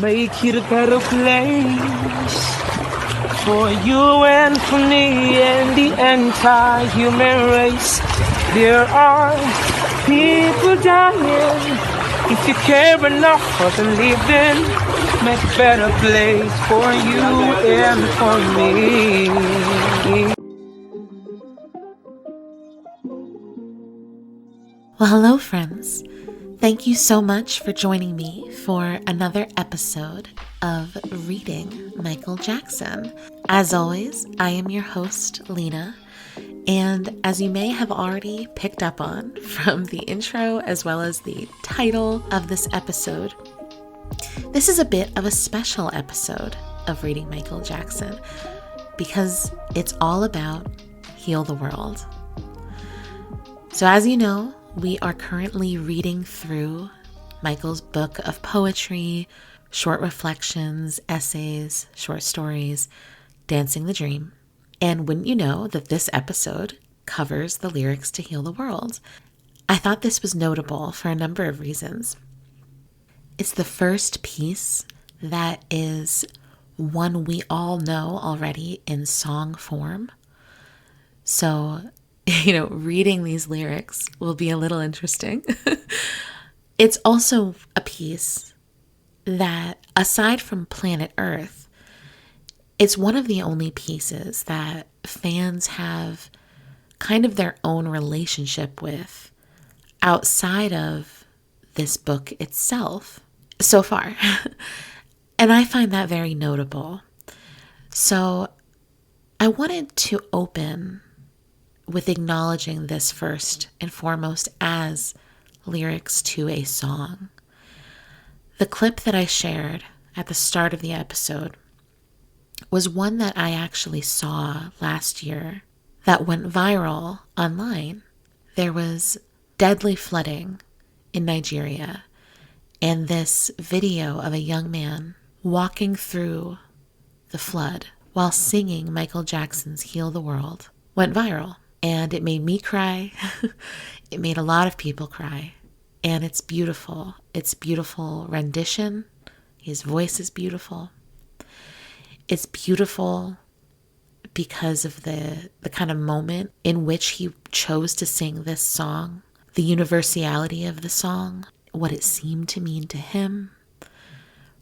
Make it a better place for you and for me and the entire human race. There are people dying. If you care enough for the living, make a better place for you and for me. Well, hello friends. Thank you so much for joining me for another episode of Reading Michael Jackson. As always, I am your host, Lena, and as you may have already picked up on from the intro as well as the title of this episode, this is a bit of a special episode of Reading Michael Jackson because it's all about Heal the World. So as you know, we are currently reading through Michael's book of poetry, short reflections, essays, short stories, Dancing the Dream. And wouldn't you know that this episode covers the lyrics to Heal the World? I thought this was notable for a number of reasons. It's the first piece that is one we all know already in song form. So reading these lyrics will be a little interesting. It's also a piece that, aside from Planet Earth, it's one of the only pieces that fans have kind of their own relationship with outside of this book itself so far. And I find that very notable. So I wanted to open with acknowledging this first and foremost as lyrics to a song. The clip that I shared at the start of the episode was one that I actually saw last year that went viral online. There was deadly flooding in Nigeria, and this video of a young man walking through the flood while singing Michael Jackson's Heal the World went viral. And it made me cry. It made a lot of people cry. And it's beautiful. It's beautiful rendition. His voice is beautiful. It's beautiful because of the kind of moment in which he chose to sing this song, the universality of the song, what it seemed to mean to him,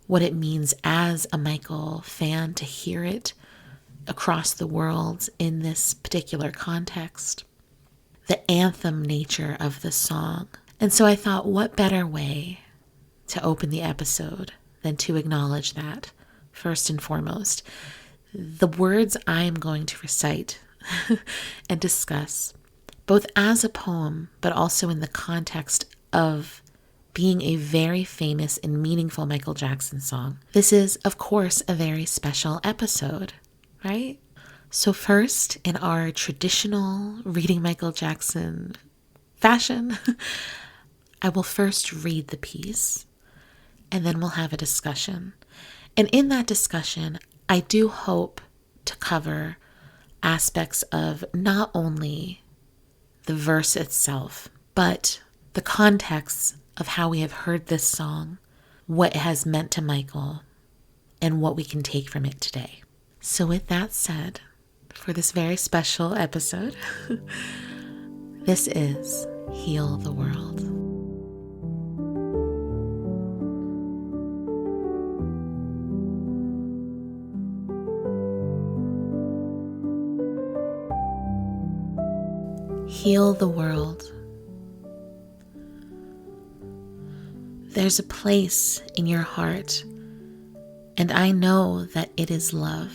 what it means as a Michael fan to hear it across the world in this particular context, the anthem nature of the song. And so I thought, what better way to open the episode than to acknowledge that first and foremost. The words I am going to recite and discuss, both as a poem, but also in the context of being a very famous and meaningful Michael Jackson song. This is, of course, a very special episode, right? So first, in our traditional Reading Michael Jackson fashion, I will first read the piece, and then we'll have a discussion. And in that discussion, I do hope to cover aspects of not only the verse itself, but the context of how we have heard this song, what it has meant to Michael, and what we can take from it today. So with that said, for this very special episode, this is Heal the World. Heal the world. There's a place in your heart, and I know that it is love.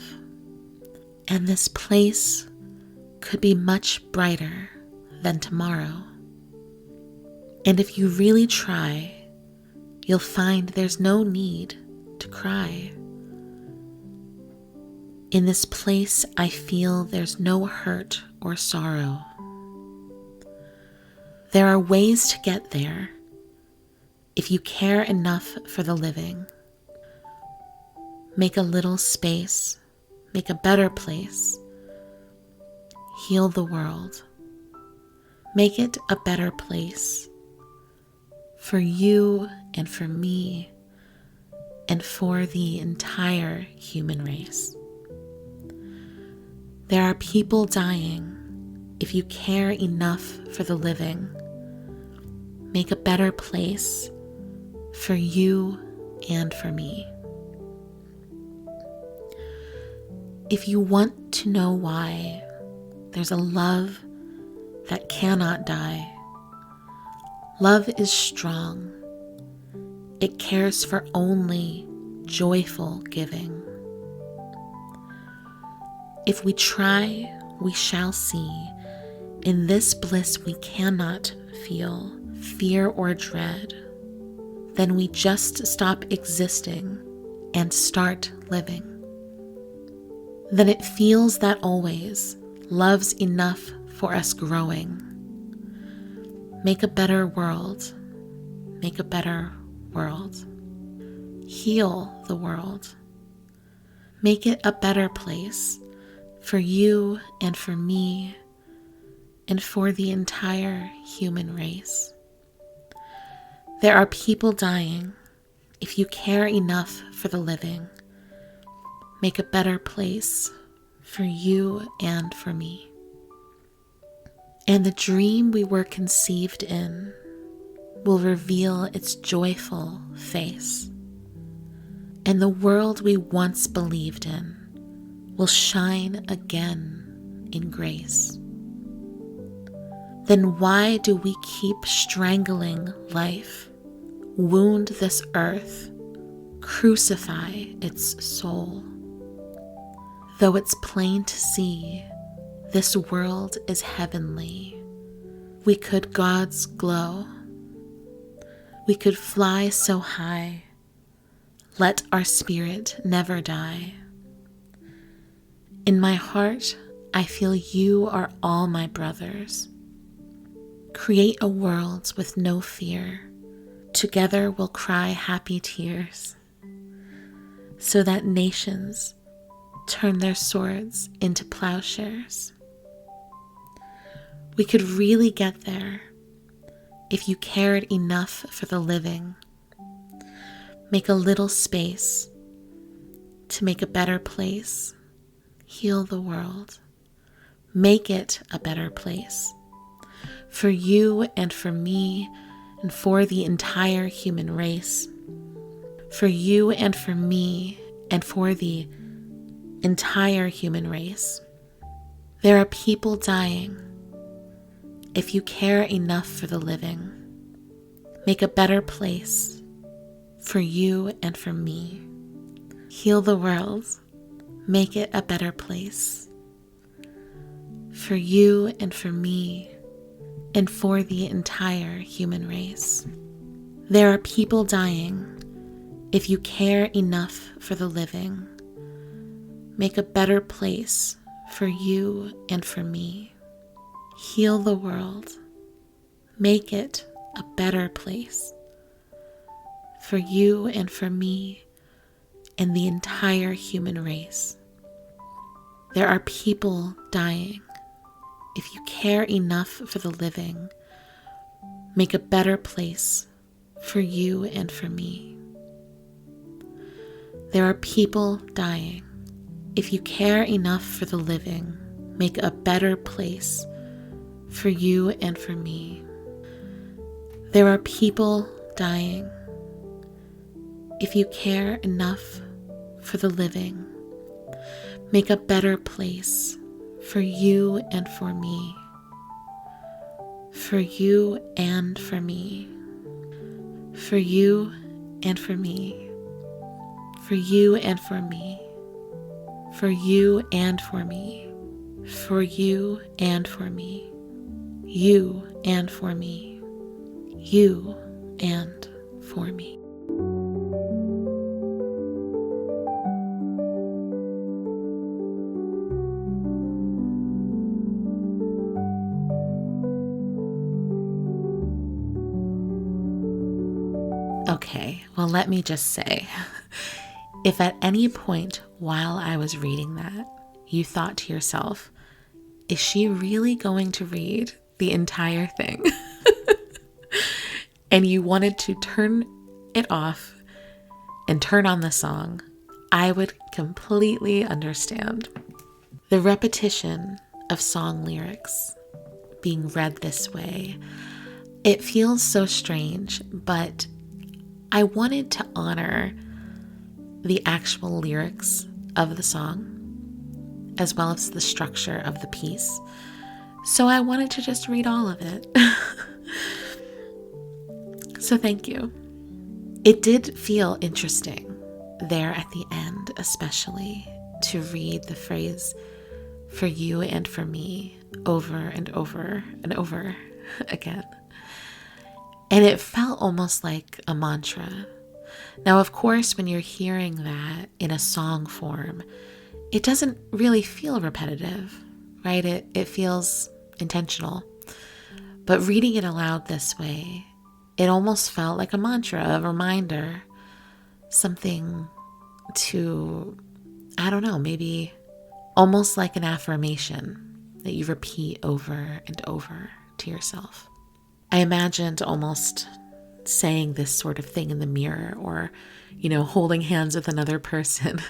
And this place could be much brighter than tomorrow. And if you really try, you'll find there's no need to cry. In this place, I feel there's no hurt or sorrow. There are ways to get there if you care enough for the living. Make a little space. Make a better place. Heal the world. Make it a better place for you and for me and for the entire human race. There are people dying. If you care enough for the living, make a better place for you and for me. If you want to know why, there's a love that cannot die. Love is strong. It cares for only joyful giving. If we try, we shall see. In this bliss we cannot feel fear or dread. Then we just stop existing and start living. Then it feels that always love's enough for us growing. Make a better world. Make a better world. Heal the world. Make it a better place for you and for me and for the entire human race. There are people dying. If you care enough for the living, make a better place for you and for me. And the dream we were conceived in will reveal its joyful face. And the world we once believed in will shine again in grace. Then why do we keep strangling life, wound this earth, crucify its soul? Though it's plain to see, this world is heavenly. We could God's glow. We could fly so high. Let our spirit never die. In my heart, I feel you are all my brothers. Create a world with no fear. Together we'll cry happy tears, so that nations turn their swords into plowshares. We could really get there if you cared enough for the living. Make a little space to make a better place. Heal the world. Make it a better place for you and for me and for the entire human race. For you and for me and for the entire human race. There are people dying. If you care enough for the living, make a better place for you and for me. Heal the world. Make it a better place for you and for me and for the entire human race. There are people dying. If you care enough for the living, make a better place for you and for me. Heal the world. Make it a better place for you and for me and the entire human race. There are people dying. If you care enough for the living, make a better place for you and for me. There are people dying. If you care enough for the living, make a better place for you and for me. There are people dying. If you care enough for the living, make a better place for you and for me. For you and for me. For you and for me. For you and for me. For you and for me. For you and for me. You and for me. You and for me. Okay, well, let me just say, if at any point while I was reading that, you thought to yourself, is she really going to read the entire thing? And you wanted to turn it off and turn on the song, I would completely understand. The repetition of song lyrics being read this way, it feels so strange, but I wanted to honor the actual lyrics of the song as well as the structure of the piece. So I wanted to just read all of it. So thank you. It did feel interesting there at the end, especially to read the phrase "for you and for me" over and over and over again. And it felt almost like a mantra. Now, of course, when you're hearing that in a song form, it doesn't really feel repetitive, right? It feels intentional. But reading it aloud this way, it almost felt like a mantra, a reminder, something to, I don't know, maybe almost like an affirmation that you repeat over and over to yourself. I imagined almost saying this sort of thing in the mirror, or, holding hands with another person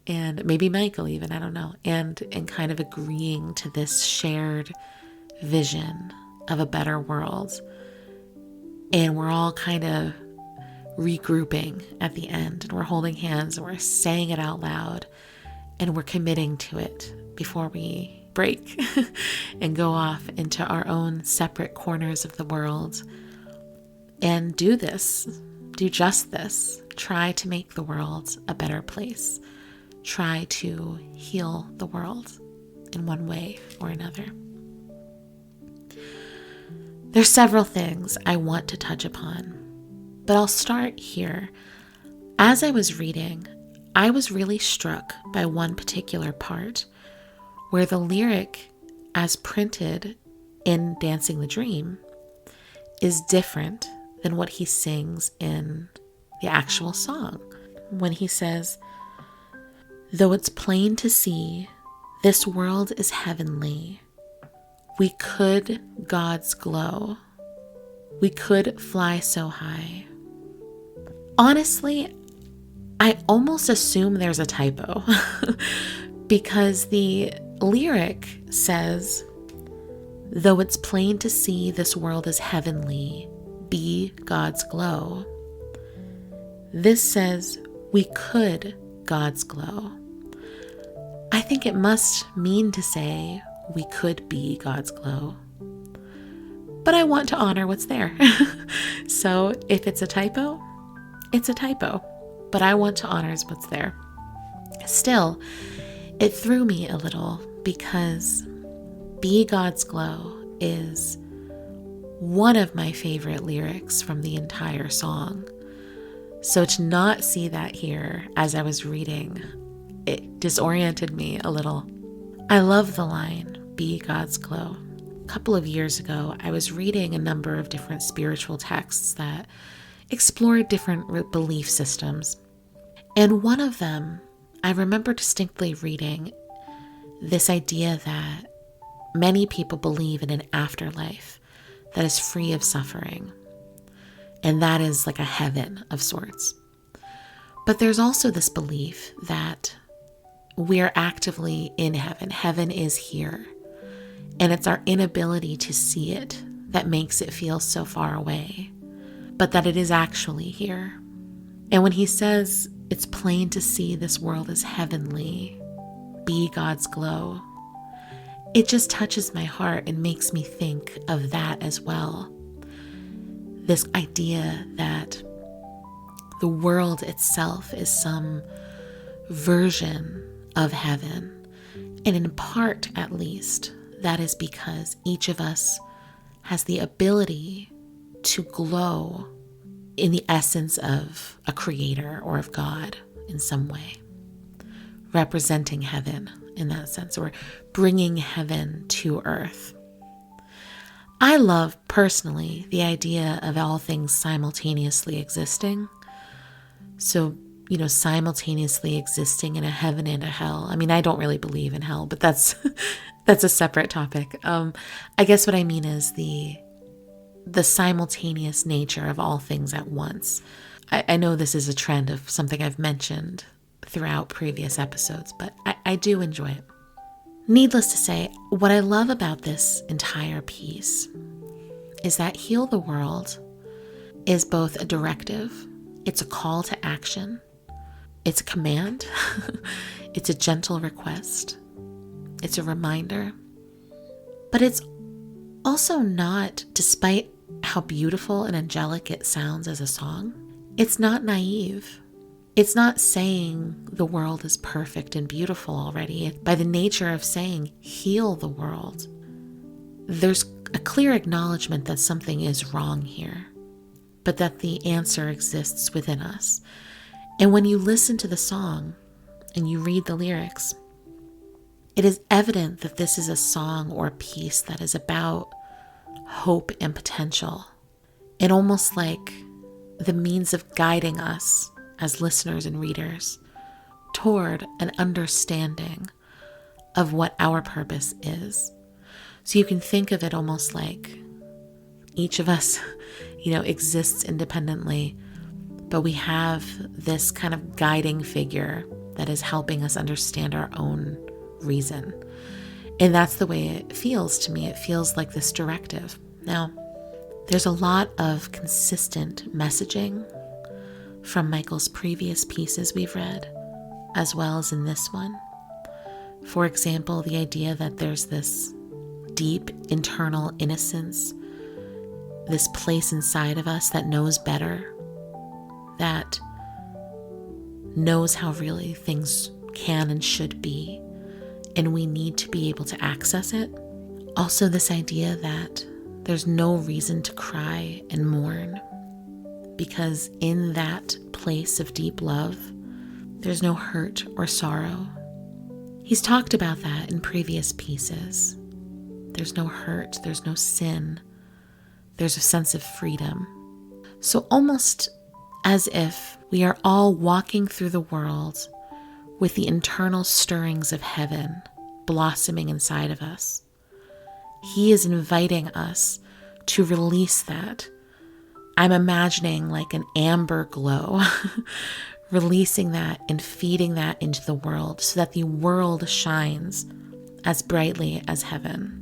and maybe Michael even, I don't know, and kind of agreeing to this shared vision of a better world. And we're all kind of regrouping at the end, and we're holding hands and we're saying it out loud, and we're committing to it before we break and go off into our own separate corners of the world and do just this. Try to make the world a better place. Try to heal the world in one way or another. There's several things I want to touch upon, but I'll start here. As I was reading, I was really struck by one particular part where the lyric, as printed in Dancing the Dream, is different than what he sings in the actual song. When he says, "Though it's plain to see, this world is heavenly. We could God's glow. We could fly so high." Honestly, I almost assume there's a typo because the lyric says, "Though it's plain to see, this world is heavenly. Be God's glow." This says, "We could God's glow." I think it must mean to say we could be God's glow. But I want to honor what's there. So if it's a typo, it's a typo. But I want to honor what's there. Still, it threw me a little because "Be God's glow" is one of my favorite lyrics from the entire song. So to not see that here as I was reading, it disoriented me a little. I love the line, "Be God's glow." A couple of years ago, I was reading a number of different spiritual texts that explored different belief systems. And one of them, I remember distinctly reading this idea that many people believe in an afterlife that is free of suffering. And that is like a heaven of sorts. But there's also this belief that we are actively in heaven. Heaven is here. And it's our inability to see it that makes it feel so far away, but that it is actually here. And when he says, "It's plain to see this world is heavenly, be God's glow," it just touches my heart and makes me think of that as well. This idea that the world itself is some version of heaven. And in part, at least, that is because each of us has the ability to glow in the essence of a creator or of God in some way, representing heaven in that sense, or bringing heaven to earth. I love personally the idea of all things simultaneously existing. So, simultaneously existing in a heaven and a hell. I mean, I don't really believe in hell, but that's a separate topic. I guess what I mean is the simultaneous nature of all things at once. I know this is a trend of something I've mentioned throughout previous episodes, but I do enjoy it. Needless to say, what I love about this entire piece is that Heal the World is both a directive, it's a call to action, it's a command, it's a gentle request, it's a reminder, but it's also not, despite how beautiful and angelic it sounds as a song, it's not naive. It's not saying the world is perfect and beautiful already. By the nature of saying heal the world, there's a clear acknowledgement that something is wrong here, but that the answer exists within us. And when you listen to the song and you read the lyrics, it is evident that this is a song or a piece that is about hope and potential, and almost like the means of guiding us as listeners and readers toward an understanding of what our purpose is. So you can think of it almost like each of us, exists independently, but we have this kind of guiding figure that is helping us understand our own reason. And that's the way it feels to me. It feels like this directive. Now, there's a lot of consistent messaging from Michael's previous pieces we've read, as well as in this one. For example, the idea that there's this deep internal innocence, this place inside of us that knows better, that knows how really things can and should be, and we need to be able to access it. Also, this idea that there's no reason to cry and mourn, because in that place of deep love, there's no hurt or sorrow. He's talked about that in previous pieces. There's no hurt, there's no sin, there's a sense of freedom. So almost as if we are all walking through the world with the internal stirrings of heaven blossoming inside of us. He is inviting us to release that. I'm imagining like an amber glow, releasing that and feeding that into the world so that the world shines as brightly as heaven.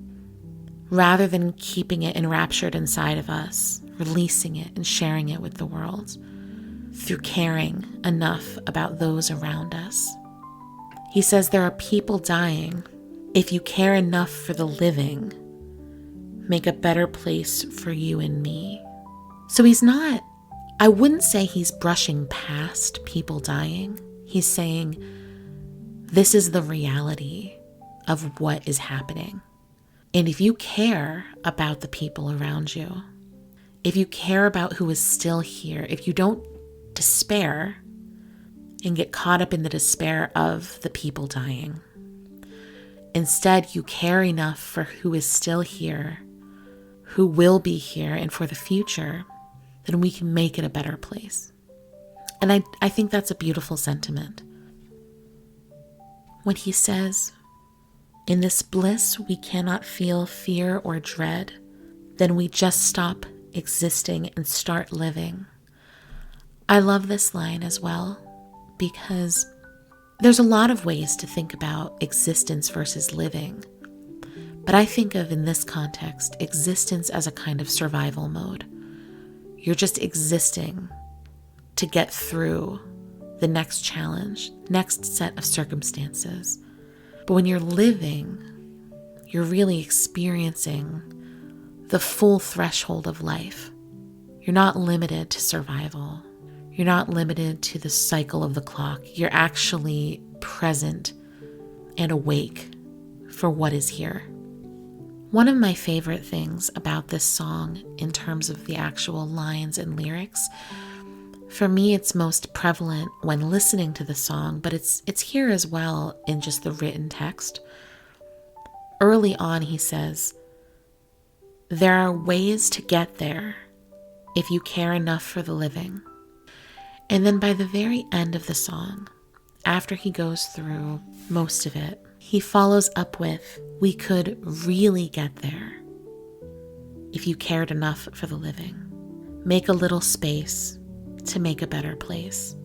Rather than keeping it enraptured inside of us, releasing it and sharing it with the world through caring enough about those around us. He says there are people dying. If you care enough for the living, make a better place for you and me. So I wouldn't say he's brushing past people dying. He's saying, this is the reality of what is happening. And if you care about the people around you, if you care about who is still here, if you don't despair and get caught up in the despair of the people dying, instead you care enough for who is still here, who will be here, and for the future, then we can make it a better place. And I think that's a beautiful sentiment. When he says, in this bliss we cannot feel fear or dread, then we just stop existing and start living. I love this line as well, because there's a lot of ways to think about existence versus living. But I think of, in this context, existence as a kind of survival mode. You're just existing to get through the next challenge, next set of circumstances. But when you're living, you're really experiencing the full threshold of life. You're not limited to survival. You're not limited to the cycle of the clock. You're actually present and awake for what is here. One of my favorite things about this song in terms of the actual lines and lyrics, for me it's most prevalent when listening to the song, but it's here as well in just the written text. Early on he says, there are ways to get there if you care enough for the living. And then by the very end of the song, after he goes through most of it, he follows up with, we could really get there if you cared enough for the living. Make a little space, to make a better place.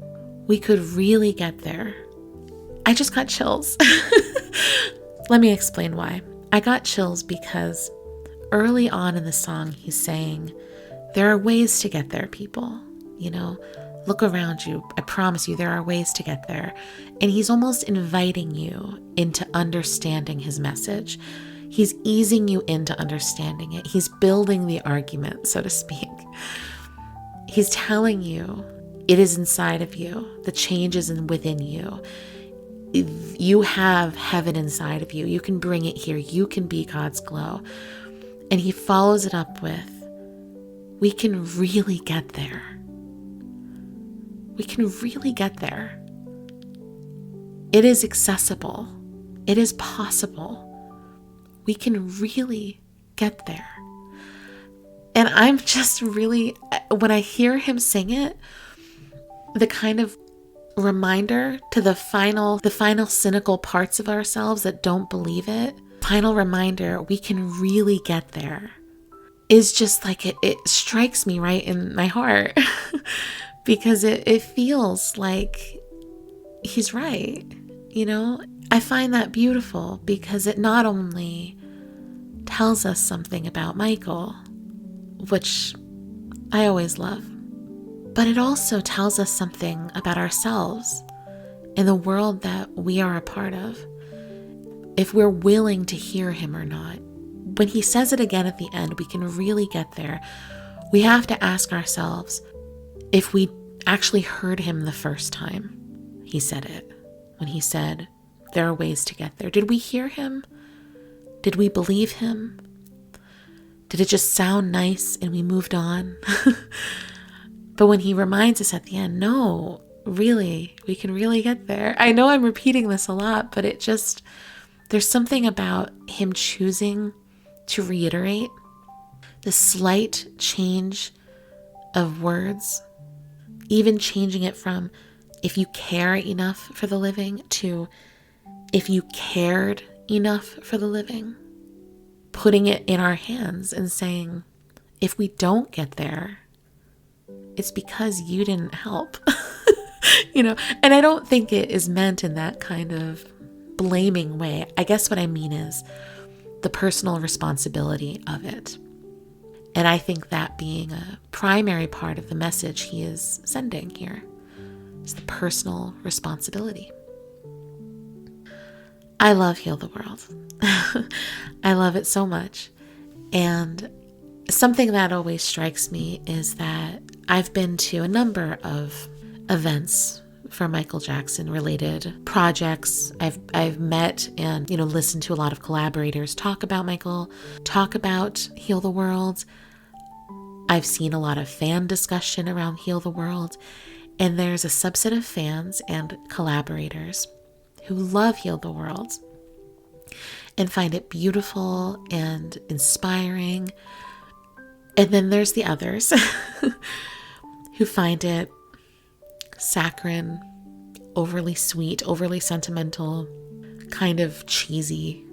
We could really get there. I just got chills. Let me explain why. I got chills because early on in the song, he's saying, there are ways to get there, people. Look around you. I promise you, there are ways to get there. And he's almost inviting you into understanding his message. He's easing you into understanding it. He's building the argument, so to speak. He's telling you it is inside of you. The change is within you. You have heaven inside of you. You can bring it here. You can be God's glow. And he follows it up with, we can really get there. We can really get there. It is accessible. It is possible. We can really get there. And I'm just really, when I hear him sing it, the kind of reminder to the final cynical parts of ourselves that don't believe it, final reminder we can really get there, is just like it strikes me right in my heart because it feels like he's right. I find that beautiful because it not only tells us something about Michael, which I always love, but it also tells us something about ourselves and the world that we are a part of, if we're willing to hear him or not. When he says it again at the end, we can really get there. We have to ask ourselves if we actually heard him the first time he said it, when he said, there are ways to get there. Did we hear him? Did we believe him? Did it just sound nice and we moved on? But when he reminds us at the end, no, really, we can really get there. I know I'm repeating this a lot, but there's something about him choosing to reiterate the slight change of words, even changing it from if you care enough for the living to if you cared enough for the living, putting it in our hands and saying, if we don't get there, it's because you didn't help. And I don't think it is meant in that kind of blaming way. I guess what I mean is the personal responsibility of it. And I think that being a primary part of the message he is sending here is the personal responsibility. I love Heal the World. I love it so much. And something that always strikes me is that I've been to a number of events for Michael Jackson related projects. I've met and listened to a lot of collaborators talk about Michael, talk about Heal the World. I've seen a lot of fan discussion around Heal the World, and there's a subset of fans and collaborators who love Heal the World and find it beautiful and inspiring. And then there's the others who find it saccharine, overly sweet, overly sentimental, kind of cheesy.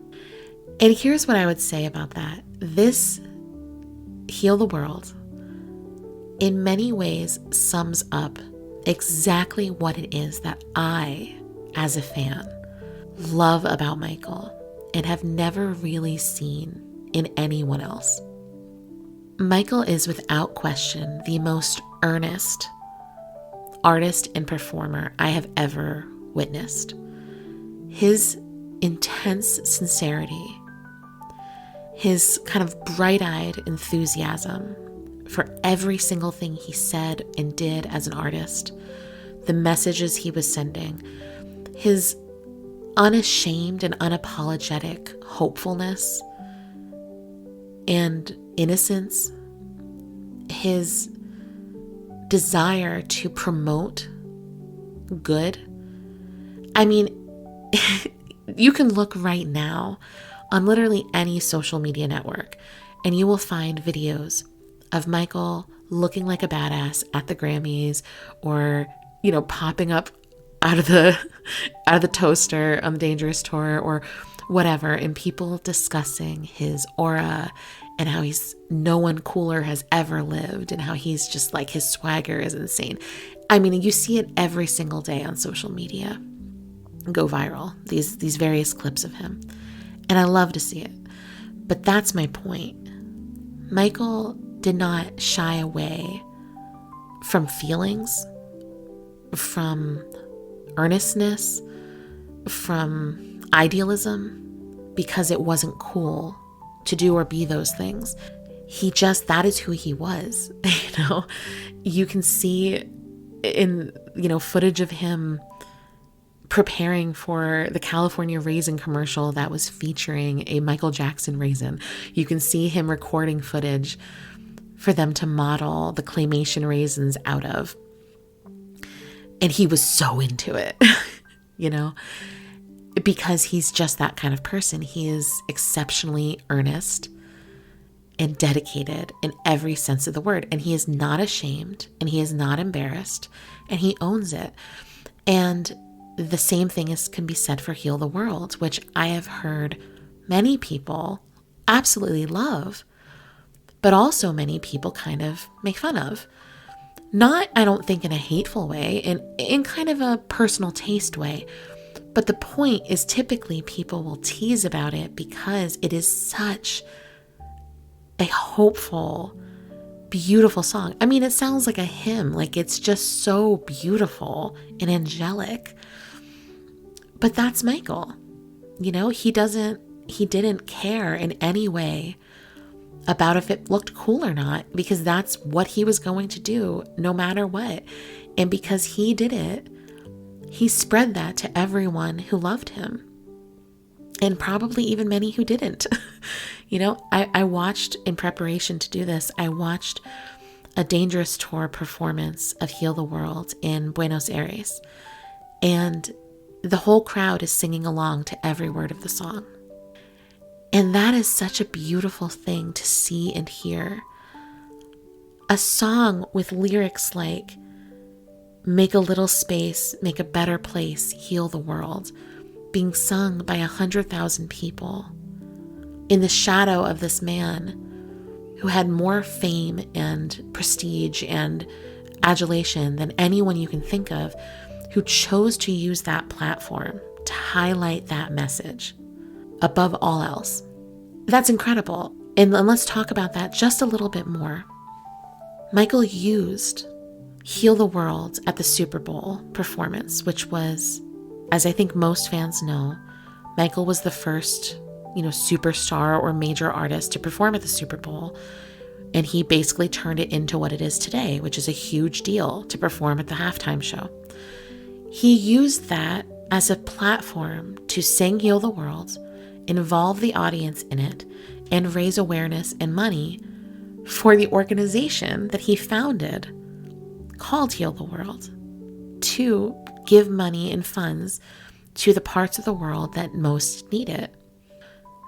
And here's what I would say about that. This Heal the World in many ways sums up exactly what it is that I, as a fan, love about Michael and have never really seen in anyone else. Michael is without question the most earnest artist and performer I have ever witnessed. His intense sincerity, his kind of bright-eyed enthusiasm for every single thing he said and did as an artist, the messages he was sending, his unashamed and unapologetic hopefulness and innocence, his desire to promote good. I mean, you can look right now on literally any social media network and you will find videos of Michael looking like a badass at the Grammys or, popping up out of the toaster on the Dangerous Tour or whatever, and people discussing his aura and how no one cooler has ever lived, and how he's just like, his swagger is insane. I mean, you see it every single day on social media go viral, these various clips of him. And I love to see it. But that's my point. Michael did not shy away from feelings, from earnestness, from idealism, because it wasn't cool to do or be those things. That is who he was. You can see in, footage of him preparing for the California raisin commercial that was featuring a Michael Jackson raisin. You can see him recording footage for them to model the claymation raisins out of. And he was so into it, because he's just that kind of person. He is exceptionally earnest and dedicated in every sense of the word. And he is not ashamed, and he is not embarrassed, and he owns it. And the same thing can be said for Heal the World, which I have heard many people absolutely love, but also many people kind of make fun of. Not, I don't think, in a hateful way, in kind of a personal taste way. But the point is, typically people will tease about it because it is such a hopeful, beautiful song. I mean, it sounds like a hymn. Like, it's just so beautiful and angelic. But that's Michael. He didn't care in any way about if it looked cool or not, because that's what he was going to do no matter what. And because he did it, he spread that to everyone who loved him, and probably even many who didn't. I watched, in preparation to do this, I watched a Dangerous Tour performance of Heal the World in Buenos Aires. And the whole crowd is singing along to every word of the song. And that is such a beautiful thing to see and hear. A song with lyrics like, make a little space, make a better place, heal the world, being sung by 100,000 people in the shadow of this man who had more fame and prestige and adulation than anyone you can think of, who chose to use that platform to highlight that message above all else. That's incredible. And let's talk about that just a little bit more. Michael used Heal the World at the Super Bowl performance, which was, as I think most fans know, Michael was the first, superstar or major artist to perform at the Super Bowl. And he basically turned it into what it is today, which is a huge deal to perform at the halftime show. He used that as a platform to sing Heal the World, involve the audience in it, and raise awareness and money for the organization that he founded called Heal the World, to give money and funds to the parts of the world that most need it.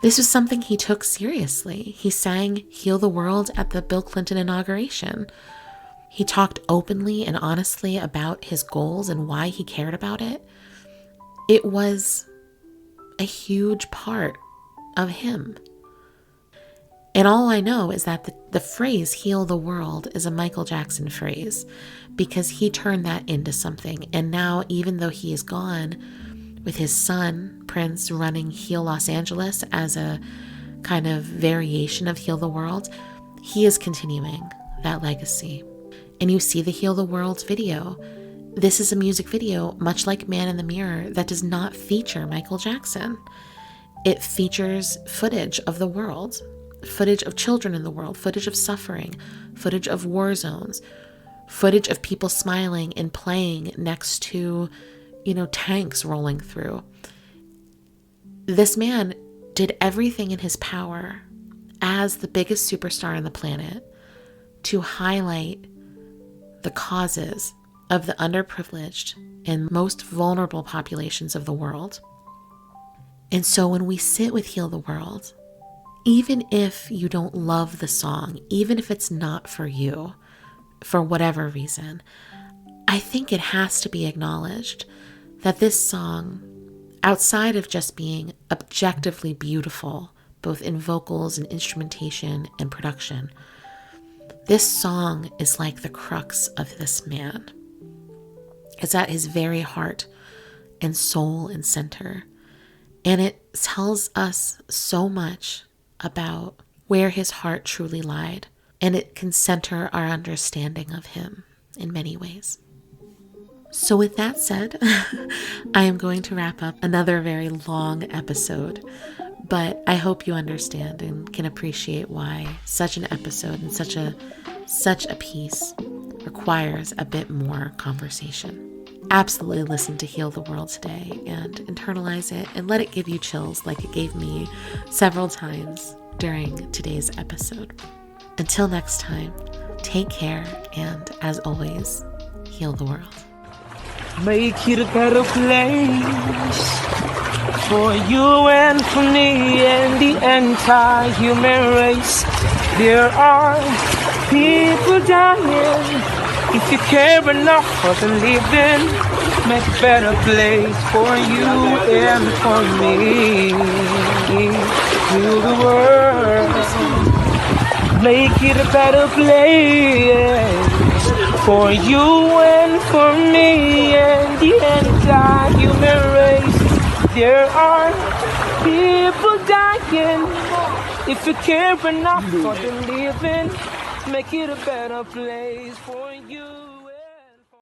This was something he took seriously. He sang Heal the World at the Bill Clinton inauguration. He talked openly and honestly about his goals and why he cared about it. It was a huge part of him. And all I know is that the phrase heal the world is a Michael Jackson phrase, because he turned that into something. And now, even though he is gone, with his son, Prince, running Heal Los Angeles as a kind of variation of Heal the World, he is continuing that legacy. And you see the Heal the World video. This is a music video, much like Man in the Mirror, that does not feature Michael Jackson. It features footage of the world, footage of children in the world, footage of suffering, footage of war zones, footage of people smiling and playing next to, tanks rolling through. This man did everything in his power as the biggest superstar on the planet to highlight the causes of the underprivileged and most vulnerable populations of the world. And so when we sit with Heal the World, even if you don't love the song, even if it's not for you, for whatever reason, I think it has to be acknowledged that this song, outside of just being objectively beautiful, both in vocals and instrumentation and production. This song is like the crux of this man. It's at his very heart and soul and center. And it tells us so much about where his heart truly lied. And it can center our understanding of him in many ways. So with that said, I am going to wrap up another very long episode. But I hope you understand and can appreciate why such an episode and such a piece requires a bit more conversation. Absolutely listen to Heal the World today and internalize it and let it give you chills like it gave me several times during today's episode. Until next time, take care and as always, heal the world. Make it a better place for you and for me and the entire-human race. There are people dying. If you care enough for the living, make a better place for you and for me. Heal the world. Make it a better place for you and for me and the entire human race. There are people dying. If you care enough for the living, make it a better place for you.